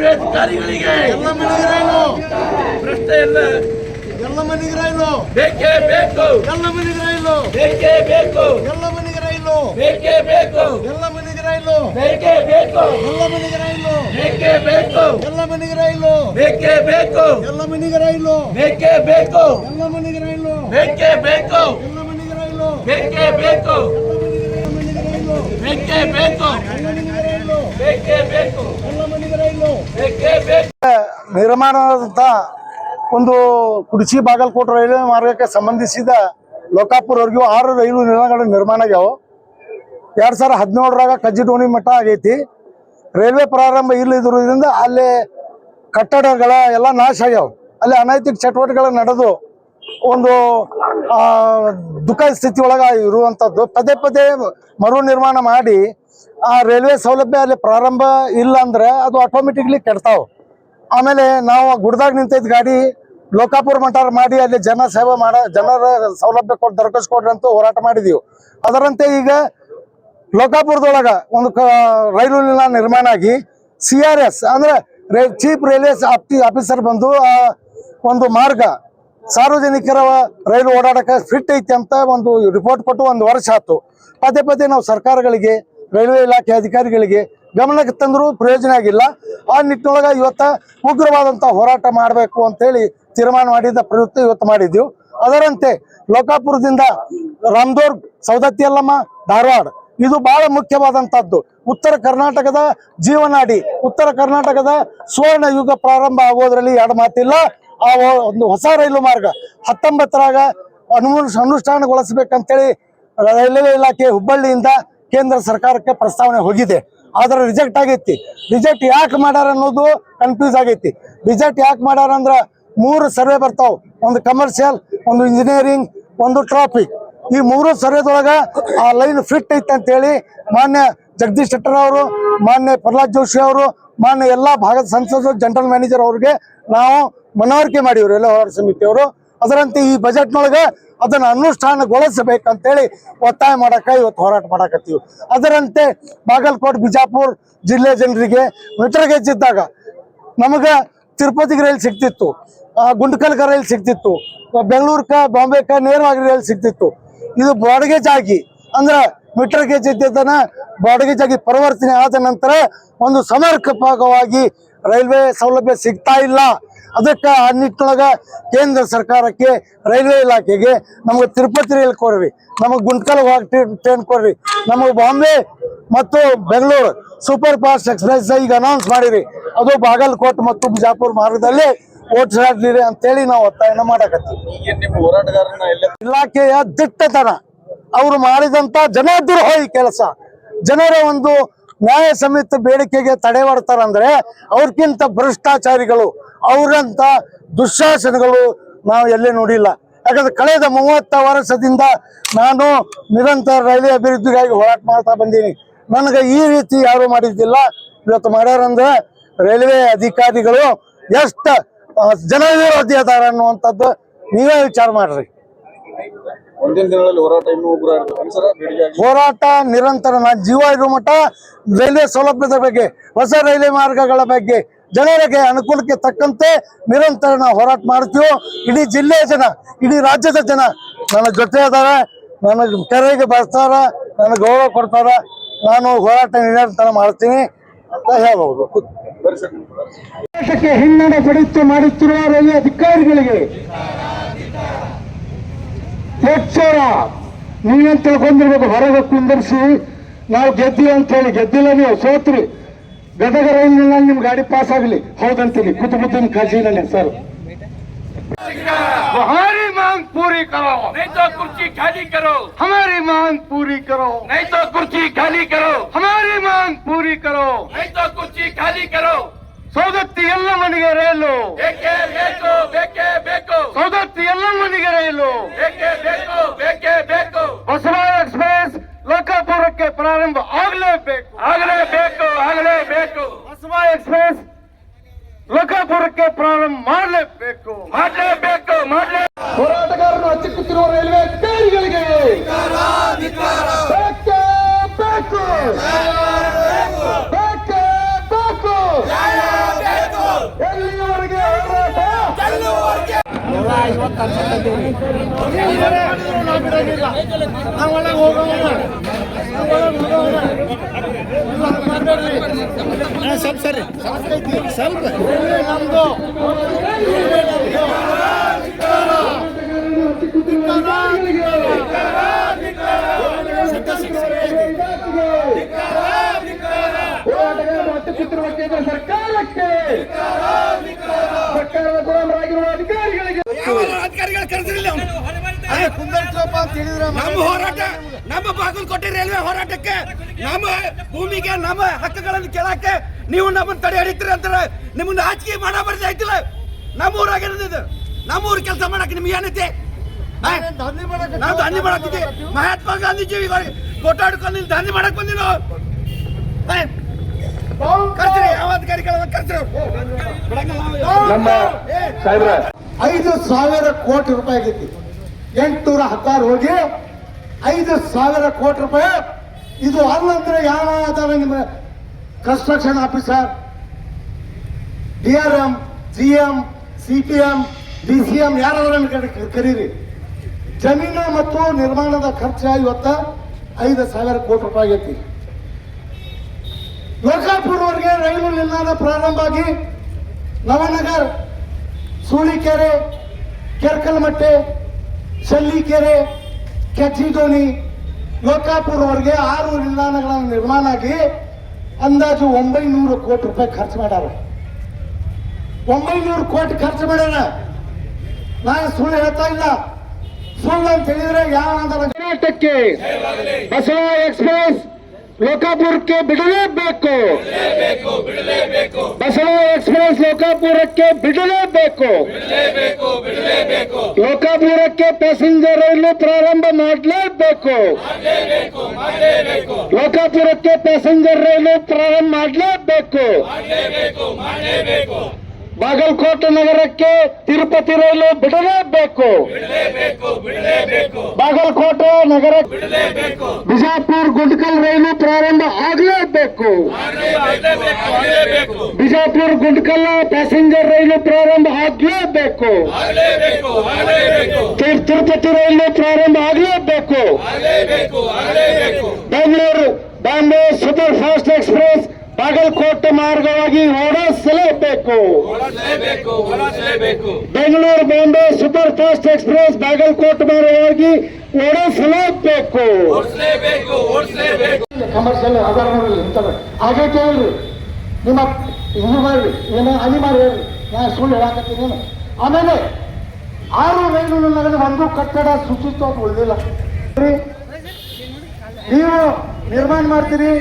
Railway ಅಧಿಕಾರಿಗಳಿಗೆ ಪ್ರಶ್ನೆ ಇಲ್ಲ. ಎಲ್ಲ ಮನೆಗೆ ರೈಲು ಬೇಕೇ ಬೇಕು. ಎಲ್ಲ ಮನೆಗೆ ರೈಲು ಬೇಕೇ ಬೇಕು. ಎಲ್ಲ ಮನೆಗೆ ರೈಲು ಬೇಕೇ ಬೇಕು. ಎಲ್ಲ ಮನೆಗೆ ರೈಲು ಬೇಕೇ ಬೇಕು. ಎಲ್ಲ ಮನೆಗೆ ರೈಲು ಬೇಕೇ ಬೇಕು. ಎಲ್ಲ ಮನೆಗೆ ರೈಲು ಬೇಕೇ ಬೇಕು. ಎಲ್ಲ ಮನೆಗೆ ರೈಲು ಬೇಕೇ ಬೇಕು. ಎಲ್ಲ ಮನೆಗೆ ರೈಲು ಬೇಕೇ ಬೇಕು. ಎಲ್ಲ ಮನೆಗೆ ರೈಲು ಬೇಕೇ ಬೇಕು. ಎಲ್ಲ ಮನೆಗೆ ರೈಲು ಬೇಕೇ ಬೇಕು. ಎಲ್ಲ ಮನೆಗೆ ರೈಲು ಬೇಕೇ ಬೇಕು. ಎಲ್ಲ ಮನೆಗೆ ರೈಲು ಬೇಕೇ ಬೇಕು. ನಿರ್ಮಾಣವಾದಂಥ ಒಂದು ಕುಡಚಿ ಬಾಗಲಕೋಟೆ ರೈಲ್ವೆ ಮಾರ್ಗಕ್ಕೆ ಸಂಬಂಧಿಸಿದ ಲೋಕಾಪುರವರೆಗೂ 6 ರೈಲು ನಿಲ್ದಾಣಗಳ ನಿರ್ಮಾಣ ಆಗ್ಯಾವ. 2017ರಾಗ ಕಜ್ಜಿಡೋಣಿ ಮಟ್ಟ ಆಗೈತಿ. ರೈಲ್ವೆ ಪ್ರಾರಂಭ ಇಲ್ಲದಿರೋದ್ರಿಂದ ಅಲ್ಲಿ ಕಟ್ಟಡಗಳ ಎಲ್ಲ ನಾಶ ಆಗ್ಯಾವ. ಅಲ್ಲಿ ಅನೈತಿಕ ಚಟುವಟಿಕೆಗಳು ನಡೆದು ಒಂದು ದುಃಖ ಸ್ಥಿತಿ ಒಳಗೆ ಇರುವಂಥದ್ದು. ಪದೇ ಪದೇ ಮರು ನಿರ್ಮಾಣ ಮಾಡಿ ಆ ರೈಲ್ವೆ ಸೌಲಭ್ಯ ಅಲ್ಲಿ ಪ್ರಾರಂಭ ಇಲ್ಲ ಅಂದ್ರೆ ಅದು ಆಟೋಮೆಟಿಕ್ಲಿ ಕೆಡ್ತಾವೆ. ಆಮೇಲೆ ನಾವು ಗುಡ್ದಾಗ ನಿಂತಿದ್ದ ಗಾಡಿ ಲೋಕಾಪುರ ಮಟ್ಟ ಮಾಡಿ ಅಲ್ಲಿ ಜನರ ಸೌಲಭ್ಯ ಕೊಟ್ಟು ದೊರಕಿಸ್ಕೊಡ್ರಿ ಅಂತ ಹೋರಾಟ ಮಾಡಿದೀವಿ. ಅದರಂತೆ ಈಗ ಲೋಕಾಪುರದೊಳಗ ಒಂದು ರೈಲು ನಿಲ್ದಾಣ ನಿರ್ಮಾಣ ಆಗಿ CRS ಅಂದ್ರೆ ಚೀಫ್ ರೈಲ್ವೆ ಆಫೀಸರ್ ಬಂದು ಒಂದು ಮಾರ್ಗ ಸಾರ್ವಜನಿಕರ ರೈಲು ಓಡಾಡಕ್ಕೆ ಫಿಟ್ ಐತಿ ಅಂತ ಒಂದು ರಿಪೋರ್ಟ್ ಕೊಟ್ಟು 1 ವರ್ಷ ಆಯ್ತು. ಪದೇ ಪದೇ ನಾವು ಸರ್ಕಾರಗಳಿಗೆ ರೈಲ್ವೆ ಇಲಾಖೆ ಅಧಿಕಾರಿಗಳಿಗೆ ಗಮನಕ್ಕೆ ತಂದರೂ ಪ್ರಯೋಜನ ಆಗಿಲ್ಲ. ಆ ನಿಟ್ಟಿನೊಳಗೆ ಇವತ್ತು ಉಗ್ರವಾದಂಥ ಹೋರಾಟ ಮಾಡಬೇಕು ಅಂತೇಳಿ ತೀರ್ಮಾನ ಮಾಡಿದ ಪ್ರಯುಕ್ತ ಇವತ್ತು ಮಾಡಿದ್ದೀವಿ. ಅದರಂತೆ ಲೋಕಾಪುರದಿಂದ ರಾಮದುರ್ಗ್, ಸೌದತ್ತಿ ಯಲ್ಲಮ್ಮ, ಧಾರವಾಡ ಇದು ಬಹಳ ಮುಖ್ಯವಾದಂಥದ್ದು. ಉತ್ತರ ಕರ್ನಾಟಕದ ಜೀವನಾಡಿ, ಉತ್ತರ ಕರ್ನಾಟಕದ ಸುವರ್ಣ ಯುಗ ಪ್ರಾರಂಭ ಆಗೋದ್ರಲ್ಲಿ ಎರಡು ಮಾತಿಲ್ಲ. ಆ ಒಂದು ಹೊಸ ರೈಲು ಮಾರ್ಗ 19ರಾಗ ಅನುಷ್ಠಾನಗೊಳಿಸಬೇಕಂತೇಳಿ ರೈಲ್ವೆ ಇಲಾಖೆ ಹುಬ್ಬಳ್ಳಿಯಿಂದ ಕೇಂದ್ರ ಸರ್ಕಾರಕ್ಕೆ ಪ್ರಸ್ತಾವನೆ ಹೋಗಿದೆ. ಆದ್ರೆ ರಿಜೆಕ್ಟ್ ಆಗೈತಿ. ರಿಜೆಕ್ಟ್ ಯಾಕೆ ಮಾಡ್ಯಾರ ಅನ್ನೋದು ಕನ್ಫ್ಯೂಸ್ ಆಗೈತಿ. ರಿಜೆಕ್ಟ್ ಯಾಕೆ ಮಾಡ್ಯಾರ ಅಂದ್ರೆ 3 ಸರ್ವೆ ಬರ್ತಾವ. ಒಂದು ಕಮರ್ಷಿಯಲ್, ಒಂದು ಇಂಜಿನಿಯರಿಂಗ್, ಒಂದು ಟ್ರಾಫಿಕ್. ಈ 3 ಸರ್ವೆದೊಳಗ ಆ ಲೈನ್ ಫಿಟ್ ಐತೆ ಅಂತೇಳಿ ಮಾನ್ಯ ಜಗದೀಶ್ ಶೆಟ್ಟರ್ ಅವರು, ಮಾನ್ಯ ಪ್ರಹ್ಲಾದ್ ಜೋಶಿ ಅವರು, ಮಾನ್ಯ ಎಲ್ಲಾ ಭಾಗದ ಸಂಸದರು, ಜನರಲ್ ಮ್ಯಾನೇಜರ್ ಅವ್ರಿಗೆ ನಾವು ಮನವರಿಕೆ ಮಾಡಿವ್ರು ಎಲ್ಲ ಹೋರಾಟ ಸಮಿತಿಯವರು. ಅದರಂತೆ ಈ ಬಜೆಟ್ನೊಳಗೆ ಅದನ್ನು ಅನುಷ್ಠಾನಗೊಳಿಸಬೇಕಂತೇಳಿ ಒತ್ತಾಯ ಮಾಡಕ್ಕೆ ಇವತ್ತು ಹೋರಾಟ ಮಾಡಕತ್ತೀವಿ. ಅದರಂತೆ ಬಾಗಲಕೋಟೆ, ಬಿಜಾಪುರ ಜಿಲ್ಲೆ ಜನರಿಗೆ ಮೀಟರ್ ಗೇಜ್ ಇದ್ದಾಗ ನಮಗೆ ತಿರುಪತಿಗೆ ರೈಲ್ ಸಿಗ್ತಿತ್ತು, ಗುಂಡ್ಕಲ್ಕ ರೈಲ್ ಸಿಗ್ತಿತ್ತು, ಬೆಂಗಳೂರ್ಕ ಬಾಂಬೆಕ ನೇರವಾಗಿ ರೈಲ್ ಸಿಗ್ತಿತ್ತು. ಇದು ಬ್ರಾಡ್ಗೇಜ್ ಆಗಿ ಅಂದ್ರೆ ಮೀಟರ್ ಗೇಜ್ ಇದ್ದಿದ್ದನ್ನ ಬ್ರಾಡ್ಗೇಜ್ ಆಗಿ ಪರಿವರ್ತನೆ ಆದ ನಂತರ ಒಂದು ಸಮರ್ಪಕವಾಗಿ ರೈಲ್ವೆ ಸೌಲಭ್ಯ ಸಿಗ್ತಾ ಇಲ್ಲ. ಅದಕ್ಕೆ ಆ ನಿಟ್ಟಿನೊಳಗೆ ಕೇಂದ್ರ ಸರ್ಕಾರಕ್ಕೆ, ರೈಲ್ವೆ ಇಲಾಖೆಗೆ ನಮಗೆ ತಿರುಪತಿ ರೈಲ್ ಕೊಡ್ರಿ, ನಮಗೆ ಗುಂಟ್ಕಲ್ ಟ್ರೈನ್ ಕೊಡ್ರಿ, ನಮಗೆ ಬಾಂಬೆ ಮತ್ತು ಬೆಂಗಳೂರು ಸೂಪರ್ ಫಾಸ್ಟ್ ಎಕ್ಸ್ಪ್ರೆಸ್ ಈಗ ಅನೌನ್ಸ್ ಮಾಡಿರಿ, ಅದು ಬಾಗಲಕೋಟೆ ಮತ್ತು ಬಿಜಾಪುರ ಮಾರ್ಗದಲ್ಲಿ ಓಡಿಸಾಡ್ಲಿರಿ ಅಂತೇಳಿ ನಾವು ಒತ್ತಾಯನ ಮಾಡಕತ್ತೀವಿ. ಇಲಾಖೆಯ ದಿಟ್ಟತನ, ಅವರು ಮಾಡಿದಂತ ಜನದ್ರೋಹಿ ಕೆಲಸ, ಜನರ ಒಂದು ನ್ಯಾಯ ಸಮಿತ ಬೇಡಿಕೆಗೆ ತಡೆ ಮಾಡ್ತಾರಂದ್ರೆ ಅವ್ರಕ್ಕಿಂತ ಭ್ರಷ್ಟಾಚಾರಿಗಳು, ಅವರಂತ ದುಶ್ಯಾಸನಗಳು ನಾವು ಎಲ್ಲೇ ನೋಡಿಲ್ಲ. ಯಾಕಂದ್ರೆ ಕಳೆದ 30 ವರ್ಷದಿಂದ ನಾನು ನಿರಂತರ ರೈಲ್ವೆ ಅಭಿವೃದ್ಧಿಗಾಗಿ ಹೋರಾಟ ಮಾಡ್ತಾ ಬಂದೀನಿ. ನನಗೆ ಈ ರೀತಿ ಯಾರು ಮಾಡಿದ್ದಿಲ್ಲ. ಇವತ್ತು ಮಾಡ್ಯಾರಂದ್ರೆ ರೈಲ್ವೆ ಅಧಿಕಾರಿಗಳು ಎಷ್ಟು ಜನ ವಿರೋಧಿ ಅದಾರ ಅನ್ನುವಂಥದ್ದು ನೀವೇ ವಿಚಾರ ಮಾಡ್ರಿ. ಮುಂದಿನ ದಿನಗಳಲ್ಲಿ ಹೋರಾಟ ಇನ್ನೂ ಉಗ್ರ ಹೋರಾಟ ನಿರಂತರ. ನಾನು ಜೀವ ಇರೋ ಮಟ್ಟ ರೈಲ್ವೆ ಸೌಲಭ್ಯದ ಬಗ್ಗೆ, ಹೊಸ ರೈಲ್ವೆ ಮಾರ್ಗಗಳ ಬಗ್ಗೆ, ಜನರಿಗೆ ಅನುಕೂಲಕ್ಕೆ ತಕ್ಕಂತೆ ನಿರಂತರ ನಾವು ಹೋರಾಟ ಮಾಡ್ತೀವಿ. ಇಡೀ ಜಿಲ್ಲೆಯ ಜನ, ಇಡೀ ರಾಜ್ಯದ ಜನ ನನ್ನ ಜೊತೆ ಅದಾರ, ನನಗೆ ಕೆರೆಗೆ ಬರ್ತಾರ, ನನಗೆ ಗೌರವ ಕೊಡ್ತಾರ. ನಾನು ಹೋರಾಟ ನಿರಂತರ ಮಾಡ್ತೀನಿ ಅಂತ ಹೇಳ್ಬಹುದು. ದೇಶಕ್ಕೆ ಹಿನ್ನಡೆ ಪಡೆಯುತ್ತೆ ಮಾಡುತ್ತಿರುವ ರೈಲ್ವೆ ಅಧಿಕಾರಿಗಳಿಗೆ ಎಚ್ಚರ. ನೀವೇನ್ ತಿಳ್ಕೊಂಡಿರ್ಬೇಕು, ಹೊರಗೆ ಕುಂದರ್ಸಿ ನಾವು ಗೆದ್ದಿವಿ ಅಂತ ಹೇಳಿ. ಗೆದ್ದಿಲ್ಲ, ನೀವು ಸೋತ್ರಿ. ಗದಗ ರೈಲಿನಲ್ಲಿ ನಿಮ್ ಗಾಡಿ ಪಾಸ್ ಆಗಲಿ ಹೌದಂತೀನಿ. ಕುತುಬುದ್ದೀನ್ ಖಾಜಿನ ಸರ್, हमारी मांग पूरी करो, नहीं तो कुर्सी खाली करो. हमारी मांग पूरी करो, नहीं तो कुर्सी खाली करो. हमारी मांग पूरी करो. नहीं तो कुर्सी खाली करो. ಸೌದತ್ತಿ ಯಲ್ಲಮ್ಮನಿಗೆ ರೈಲು, ಬೇಕೇ ಬೇಕು, ಬೇಕೇ ಬೇಕು. ಸೌದತ್ತಿ ಯಲ್ಲಮ್ಮನಿಗೆ ರೈಲು, ಬೇಕೇ ಬೇಕು, ಬೇಕೇ ಬೇಕು. ಬಸವ ಎಕ್ಸ್ಪ್ರೆಸ್ ಲೋಕಾಪುರಕ್ಕೆ ಪ್ರಾರಂಭ ಆಗಲೇಬೇಕು, ಆಗಲೇಬೇಕು, ಆಗಲೇಬೇಕು. ಬಸವ ಎಕ್ಸ್ಪ್ರೆಸ್ ಲೋಕಾಪುರಕ್ಕೆ ಪ್ರಾರಂಭ ಮಾಡಲೇಬೇಕು, ಮಾಡಲೇಬೇಕು, ಮಾಡಲೇಬೇಕು. ಹೋರಾಟಗಾರರು ಹಚ್ಚಿಕ್ಕುತ್ತಿರುವ ರೈಲ್ವೆ ಅಧಿಕಾರಿಗಳಿಗೆ ಬೇಕೇ ಬೇಕು, ಬೇಕೇ ಬೇಕು. ಸ್ವಲ್ಪ ಸರಿ ಸ್ವಲ್ಪ ಸರ್ಕಾರಕ್ಕೆ ಸರ್ಕಾರದ ಗುಲಾಮರಾಗಿರುವ ಅಧಿಕಾರಿಗಳಿಗೆ ಕರೆದಿರಲಿಲ್ಲ ನಮ್ಮ ಹೋರಾಟ ನಮ್ಮ ಬಾಗಲಕೋಟೆ ರೈಲ್ವೆ ಹೋರಾಟಕ್ಕೆ ನಮ್ಮ ಭೂಮಿಗೆ ನಮ್ಮ ಹಕ್ಕುಗಳನ್ನು ಕೇಳಕ್ಕೆ ನೀವು ನಮ್ಮನ್ನು ತಡೆ ಹಿಡಿತೀರಿ ಅಂತಾರೆ. ನಿಮ್ಮನ್ನ ಆಚಿಕೆ ಮಾಡ ಬರ್ದೆ ಆಯ್ತಿಲ್ಲ. ನಮ್ಮ ಊರಾಗಿರೋದು ನಮ್ಮ ಊರು ಕೆಲಸ ಮಾಡಕ್ಕೆ ನಿಮ್ಗೆ ಏನೈತಿ? ನಾವು ದಂಧೆ ಮಾಡಕ್ತಿದ್ವಿ. ಮಹಾತ್ಮ ಗಾಂಧೀಜಿ ಕೊಟ್ಟಾಡ್ಕೊಂಡು ದಂಧೆ ಮಾಡಕ್ ಬಂದಿ ನಾವು. ಕರ್ಸ್ರಿ ಯಾವ ಅಧಿಕಾರಿಗಳ ಕರ್ಸ್ರಿ. ನಮ್ಮ ಸಾಹೇಬ್ರ 5,000 ಕೋಟಿ ರೂಪಾಯಿ ಆಗೈತಿ. 816 ಹೋಗಿ 5,000 ಕೋಟಿ ರೂಪಾಯಿ. ಇದು ಅಲ್ಲಂದ್ರೆ ಯಾವ ಅದಾವ ನಿಮ್ಮ construction officer, DRM, GM, CPM, DCM ಯಾರಾದ್ರೂ ಕರೀರಿ. ಜಮೀನು ಮತ್ತು ನಿರ್ಮಾಣದ ಖರ್ಚು ಇವತ್ತ 5,000 ಕೋಟಿ ರೂಪಾಯಿ ಆಗೈತಿ. ಲೋಕಾಪುರವರೆಗೆ ರೈಲು ನಿಲ್ದಾಣ ಪ್ರಾರಂಭ ಆಗಿ ನವನಗರ್, ಸೂಳಿಕೆರೆ, ಕೆರ್ಕಲ್ಮಟ್ಟೆ, ಶಲ್ಲಿಕೆರೆ, ಕೆಚ್ಚಿದೋಣಿ, ಲೋಕಾಪುರವರೆಗೆ 6 ನಿಲ್ದಾಣಗಳ ನಿರ್ಮಾಣ ಆಗಿ ಅಂದಾಜು 900 ಕೋಟಿ ರೂಪಾಯಿ ಖರ್ಚು ಮಾಡ್ಯಾರ. 900 ಕೋಟಿ ಖರ್ಚು ಮಾಡ್ಯಾರ. ನಾನು ಸುಳ್ಳು ಹೇಳ್ತಾ ಇಲ್ಲ. ಸುಳ್ಳು ಅಂತ ಹೇಳಿದ್ರೆ ಯಾವ ಕರ್ನಾಟಕಕ್ಕೆ ಬಸವ ಎಕ್ಸ್ಪ್ರೆಸ್ ಲೋಕಾಪುರಕ್ಕೆ ಬಿಡಲೇಬೇಕು. ಬಸವ ಎಕ್ಸ್ಪ್ರೆಸ್ ಲೋಕಾಪುರಕ್ಕೆ ಬಿಡಲೇಬೇಕು. ಲೋಕಾಪುರಕ್ಕೆ ಪ್ಯಾಸೆಂಜರ್ ರೈಲು ಪ್ರಾರಂಭ ಮಾಡಲೇಬೇಕು. ಲೋಕಾಪುರಕ್ಕೆ ಪ್ಯಾಸೆಂಜರ್ ರೈಲು ಪ್ರಾರಂಭ ಮಾಡಲೇಬೇಕು. ಬಾಗಲಕೋಟೆ ನಗರಕ್ಕೆ ತಿರುಪತಿ ರೈಲು ಬಿಡಲೇಬೇಕು. ಬಾಗಲಕೋಟೆ ನಗರ ಬಿಜಾಪುರ ಗುಂಡ್ಕಲ್ ರೈಲು ಪ್ರಾರಂಭ ಆಗಲೇಬೇಕು. ಬಿಜಾಪುರ ಗುಂಡ್ಕಲ್ ಪ್ಯಾಸೆಂಜರ್ ರೈಲು ಪ್ರಾರಂಭ ಆಗಲೇಬೇಕು. ತಿರುಪತಿ ರೈಲು ಪ್ರಾರಂಭ ಆಗಲೇಬೇಕು. Bengaluru Bombay super fast express Bagalkote ಮಾರ್ಗವಾಗಿ ಓಡಿಸಲೇಬೇಕು. Bengaluru Bombay super fast express Bagalkote ಮಾರ್ಗವಾಗಿ ಓಡಿಸಲೇಬೇಕು. ಕಮರ್ಷಿಯಲ್ ಆಧಾರಗಳಲ್ಲಿ ಇರ್ತವೆ. ಹಾಗೆ ಕೇಳ್ರಿ, ನಿಮ್ಮ ಇದು ಮಾಡ್ರಿ, ಏನೋ ಅನಿ ಮಾಡಿ ಹೇಳ್ರಿ. ನಾನು ಸುಳ್ಳು ಹೇಳಾಕತ್ತೀನಿ. ಆಮೇಲೆ 6 ರೈಲು ನಿಲ್ದಾಣದಲ್ಲಿ ಒಂದು ಕಟ್ಟಡ ಶುಚಿತ್ವ ಉಳಿದಿಲ್ಲ. ನೀವು ನಿರ್ಮಾಣ ಮಾಡ್ತೀರಿ,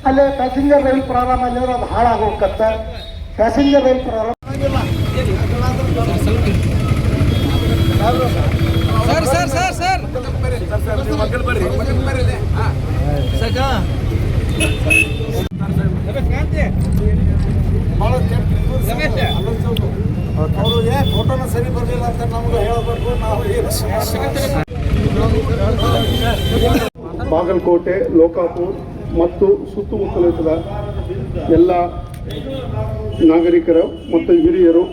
ಅಲ್ಲೇ ಪ್ಯಾಸೆಂಜರ್ ರೈಲ್ ಪ್ರಾರಂಭ ಮಾಡಿದ್ರೆ ಅದು ಹಾಳಾಗೋಗತ್ತ. ಪ್ಯಾಸೆಂಜರ್ ರೈಲ್ ಪ್ರಾರಂಭ ಅವರು ಫೋಟೋನ ಸರಿ ಬರಲಿಲ್ಲ ಅಂತ ನಮ್ಗೆ ಹೇಳಬೇಕು. ನಾವು ಬಾಗಲಕೋಟೆ, ಲೋಕಾಪುರ ಮತ್ತು ಸುತ್ತಮುತ್ತಲಿನ ಎಲ್ಲ ನಾಗರಿಕರು ಮತ್ತು ಹಿರಿಯರು,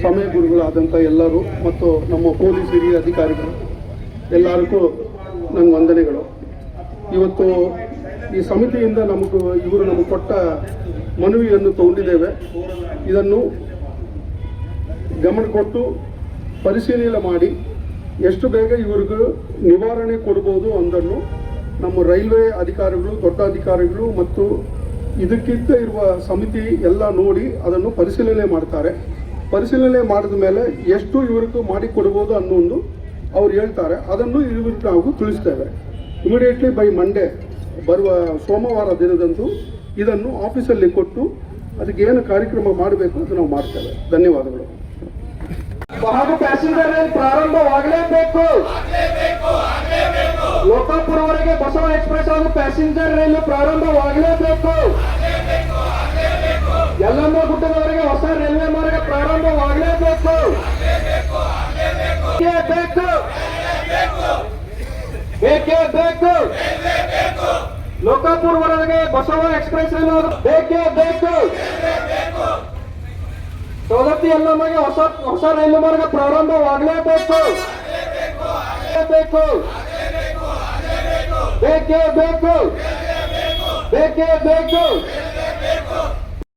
ಸಮಯ ಗುರುಗಳಾದಂಥ ಎಲ್ಲರೂ ಮತ್ತು ನಮ್ಮ ಪೊಲೀಸ್ ಹಿರಿಯ ಅಧಿಕಾರಿಗಳು ಎಲ್ಲರಿಗೂ ನನ್ನ ವಂದನೆಗಳು. ಇವತ್ತು ಈ ಸಮಿತಿಯಿಂದ ಇವರು ನಮಗೆ ಕೊಟ್ಟ ಮನವಿಯನ್ನು ತಗೊಂಡಿದ್ದೇವೆ. ಇದನ್ನು ಗಮನ ಕೊಟ್ಟು ಪರಿಶೀಲನೆ ಮಾಡಿ ಎಷ್ಟು ಬೇಗ ಇವ್ರಿಗೂ ನಿವಾರಣೆ ಕೊಡ್ಬೋದು ಅನ್ನೋದನ್ನು ನಮ್ಮ ರೈಲ್ವೆ ಅಧಿಕಾರಿಗಳು, ದೊಡ್ಡ ಅಧಿಕಾರಿಗಳು ಮತ್ತು ಇದಕ್ಕಿಂತ ಇರುವ ಸಮಿತಿ ಎಲ್ಲ ನೋಡಿ ಅದನ್ನು ಪರಿಶೀಲನೆ ಮಾಡ್ತಾರೆ. ಪರಿಶೀಲನೆ ಮಾಡಿದ ಮೇಲೆ ಎಷ್ಟು ಇವ್ರಿಗೂ ಮಾಡಿಕೊಡ್ಬೋದು ಅನ್ನೋದು ಅವ್ರು ಹೇಳ್ತಾರೆ. ಅದನ್ನು ಇವ್ರಿಗೆ ನಾವು ತಿಳಿಸ್ತೇವೆ. ಇಮಿಡಿಯೇಟ್ಲಿ ಬೈ ಮಂಡೇ, ಬರುವ ಸೋಮವಾರ ದಿನದಂದು ಇದನ್ನು ಆಫೀಸಲ್ಲಿ ಕೊಟ್ಟು ಅದಕ್ಕೆ ಏನು ಕಾರ್ಯಕ್ರಮ ಮಾಡಬೇಕು ಅದು ನಾವು ಮಾಡ್ತೇವೆ. ಧನ್ಯವಾದಗಳು. ಹಾಗೂ ಪ್ಯಾಸೆಂಜರ್ ರೈಲು ಪ್ರಾರಂಭವಾಗಲೇಬೇಕು. ಲೋಕಾಪುರವರೆಗೆ ಬಸವ ಎಕ್ಸ್ಪ್ರೆಸ್ ಹಾಗೂ ಪ್ಯಾಸೆಂಜರ್ ರೈಲು ಪ್ರಾರಂಭವಾಗಲೇಬೇಕು. ಯಲ್ಲಮ್ಮ ಗುಡ್ಡದವರೆಗೆ ಹೊಸ ರೈಲ್ವೆ ಮಾರ್ಗ ಪ್ರಾರಂಭವಾಗಲೇಬೇಕು. ಬೇಕೇ ಬೇಕು. ಲೋಕಾಪುರವರೆಗೆ ಬಸವ ಎಕ್ಸ್ಪ್ರೆಸ್ ರೈಲು ಬೇಕೇ ಬೇಕು. ಸವದತ್ತಿ ಎಲ್ಲಮ್ಮಗೆ ಹೊಸ ರೈಲು ಮಾರ್ಗ ಪ್ರಾರಂಭವಾಗಲೇಬೇಕು. ಬೇಕೇ ಬೇಕು.